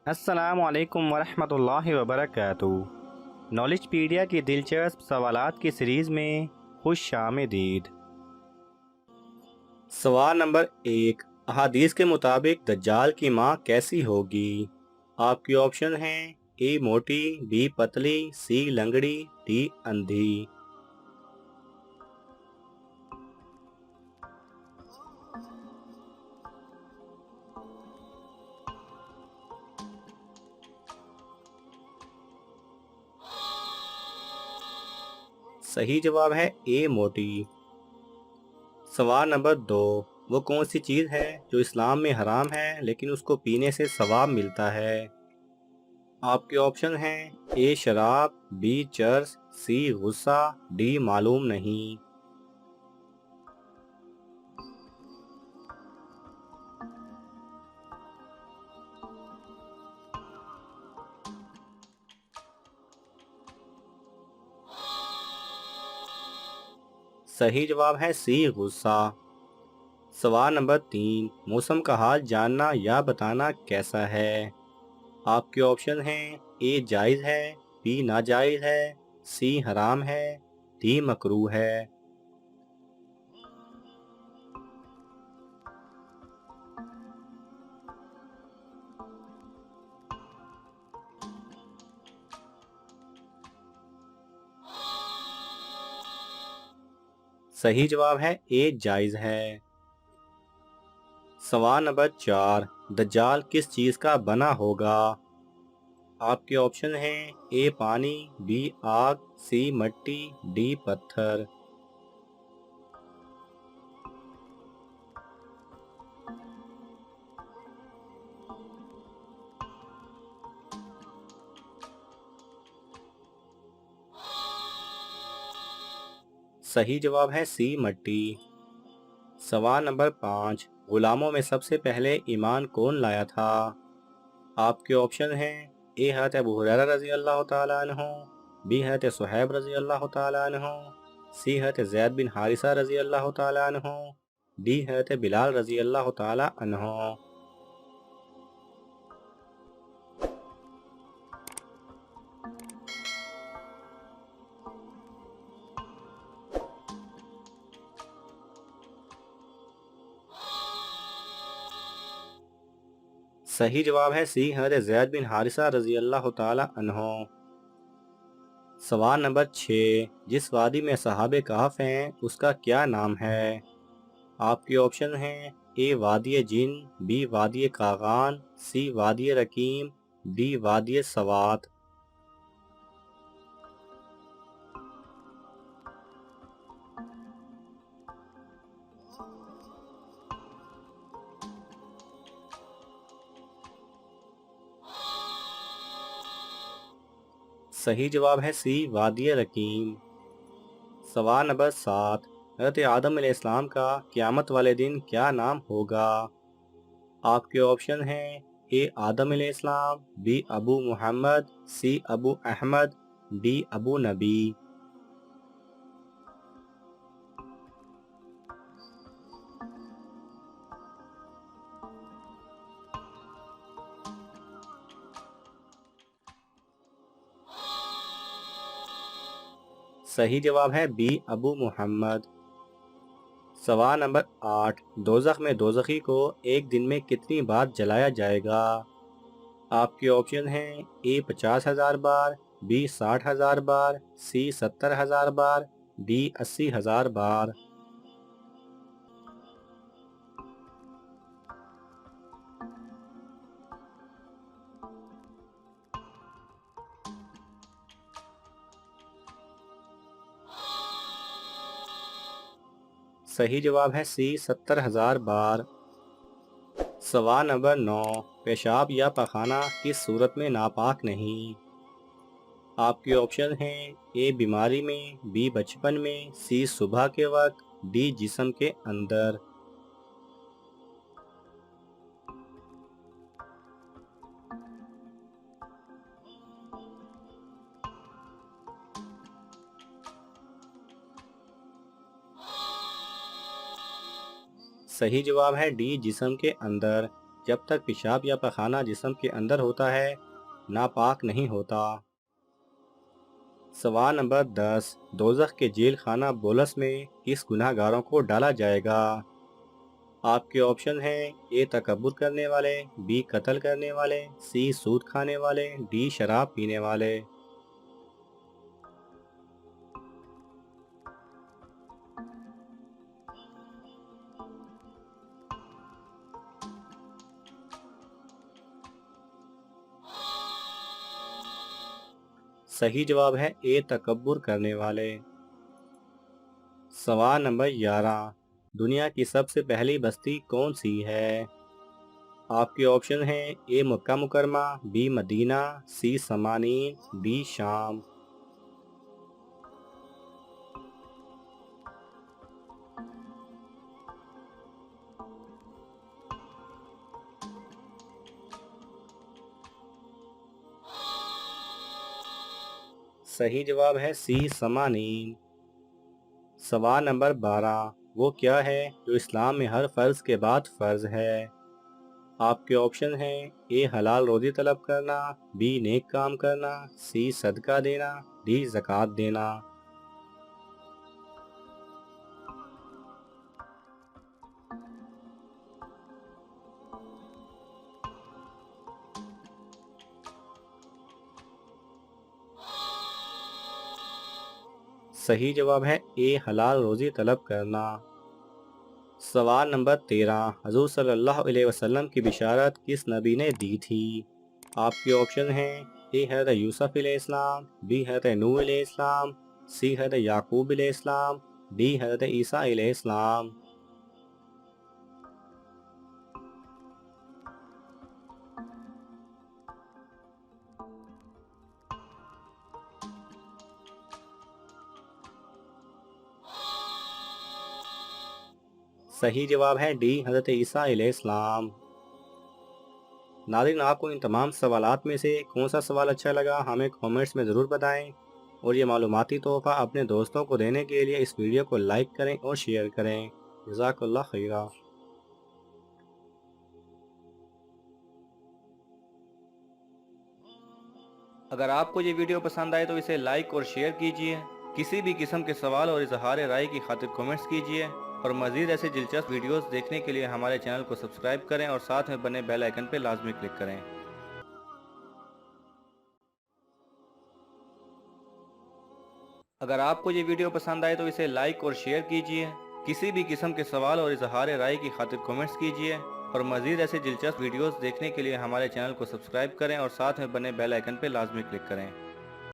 अस्सलाम वालेकुम वरहमतुल्लाहि वबरकातुहू। नॉलेजपीडिया की दिलचस्प सवालात की सीरीज़ में खुश आमदीद। सवाल नंबर 1। अहादीस के मुताबिक दज्जाल की माँ कैसी होगी? आपके ऑप्शन हैं ए मोटी, बी पतली, सी लंगड़ी, डी अंधी। सही जवाब है ए मोटी। सवाल नंबर 2। वो कौन सी चीज़ है जो इस्लाम में हराम है लेकिन उसको पीने से सवाब मिलता है? आपके ऑप्शन हैं ए शराब, बी चर्स, सी गुस्सा, डी मालूम नहीं। सही जवाब है सी गुस्सा। सवाल नंबर 3। मौसम का हाल जानना या बताना कैसा है? आपके ऑप्शन हैं ए जायज़ है, बी नाजायज़ है, सी हराम है, डी मकरूह है। सही जवाब है ए जायज़ है। सवाल नंबर 4। दज्जाल किस चीज़ का बना होगा? आपके ऑप्शन हैं ए पानी, बी आग, सी मिट्टी, डी पत्थर। सही जवाब है सी मिट्टी। सवाल नंबर 5। गुलामों में सबसे पहले ईमान कौन लाया था? आपके ऑप्शन हैं ए हज़रत अबू हुरैरा रज़ी अल्लाह ताला अन्हु, बी हज़रत सुहैब रज़ी अल्लाह ताला अन्हु, सी हज़रत ज़ैद बिन हारिसा रज़ी अल्लाह ताला अन्हु, डी हज़रत बिलाल रज़ी अल्लाह ताला अन्हु। सही जवाब है सी हज़रत ज़ैद बिन हारिसा रज़ी अल्लाह ताला अन्हु। सवाल नंबर 6। जिस वादी में सहाबे कहफ हैं उसका क्या नाम है? आपके ऑप्शन हैं ए वादी जिन, बी वादी कागान, सी वादी रकीम, डी वादी सवात। सही जवाब है सी वादी रकीम। सवाल नंबर 7। हज़रत आदम अलैहिस्सलाम का क़यामत वाले दिन क्या नाम होगा? आपके ऑप्शन हैं ए आदम अलैहिस्सलाम, बी अबू मुहम्मद, सी अबू अहमद, डी अबू नबी। सही जवाब है बी अबू मुहम्मद। सवाल नंबर 8। दोज़ख में दोज़खी को एक दिन में कितनी बार जलाया जाएगा? आपके ऑप्शन हैं ए 50,000 बार, बी 60,000 बार, सी 70,000 बार, डी 80,000 बार। सही जवाब है सी 70,000 बार। सवाल नंबर 9। पेशाब या पखाना किस सूरत में नापाक नहीं? आपके ऑप्शन हैं ए बीमारी में, बी बचपन में, सी सुबह के वक्त, डी जिस्म के अंदर। सही जवाब है डी जिस्म के अंदर। जब तक पेशाब या पखाना जिस्म के अंदर होता है नापाक नहीं होता। सवाल नंबर 10, दोज़ख के जेल खाना बोलस में किस गुनहगारों को डाला जाएगा? आपके ऑप्शन हैं ए तकब्बुर करने वाले, बी कत्ल करने वाले, सी सूद खाने वाले, डी शराब पीने वाले। सही जवाब है ए तकब्बुर करने वाले। सवाल नंबर 11, दुनिया की सबसे पहली बस्ती कौन सी है? आपके ऑप्शन हैं ए मक्का मुकरमा, बी मदीना, सी समानीन, डी शाम। सही जवाब है सी समानीन। सवाल नंबर 12, वो क्या है जो इस्लाम में हर फर्ज के बाद फर्ज है? आपके ऑप्शन हैं ए हलाल रोजी तलब करना, बी नेक काम करना, सी सदका देना, डी ज़कात देना। सही जवाब है ए हलाल रोजी तलब करना। सवाल नंबर 13, हजूर सल्लल्लाहु अलैहि वसल्लम की बिशारत किस नबी ने दी थी? आपके ऑप्शन हैं ए हज़रत यूसुफ अलैहिस्सलाम, बी हज़रत नूह अलैहिस्सलाम, सी हज़रत याकूब अलैहिस्सलाम, डी हज़रत ईसा अलैहिस्सलाम। सही जवाब है डी हज़रत ईसा अलैहिस्सलाम। नाज़रीन, आपको इन तमाम सवालात में से कौन सा सवाल अच्छा लगा हमें कमेंट्स में ज़रूर बताएं और ये मालूमाती तोहफ़ा अपने दोस्तों को देने के लिए इस वीडियो को लाइक करें और शेयर करें। जज़ाकल्लाह खैरा। अगर आपको ये वीडियो पसंद आए तो इसे लाइक और शेयर कीजिए। किसी भी किस्म के सवाल और इजहार राय की खातिर कमेंट्स कीजिए और मज़ीद ऐसे दिलचस्प वीडियोस देखने के लिए हमारे चैनल को सब्सक्राइब करें और साथ में बने बेल आइकन पर लाजमी क्लिक करें। अगर आपको ये वीडियो पसंद आए तो इसे लाइक और शेयर कीजिए। किसी भी किस्म के सवाल और इजहार राय की खातिर कमेंट्स कीजिए और मज़ीद ऐसे दिलचस्प वीडियोस देखने के लिए हमारे चैनल को सब्सक्राइब करें और साथ में बने बेल आइकन पर लाजमी क्लिक करें।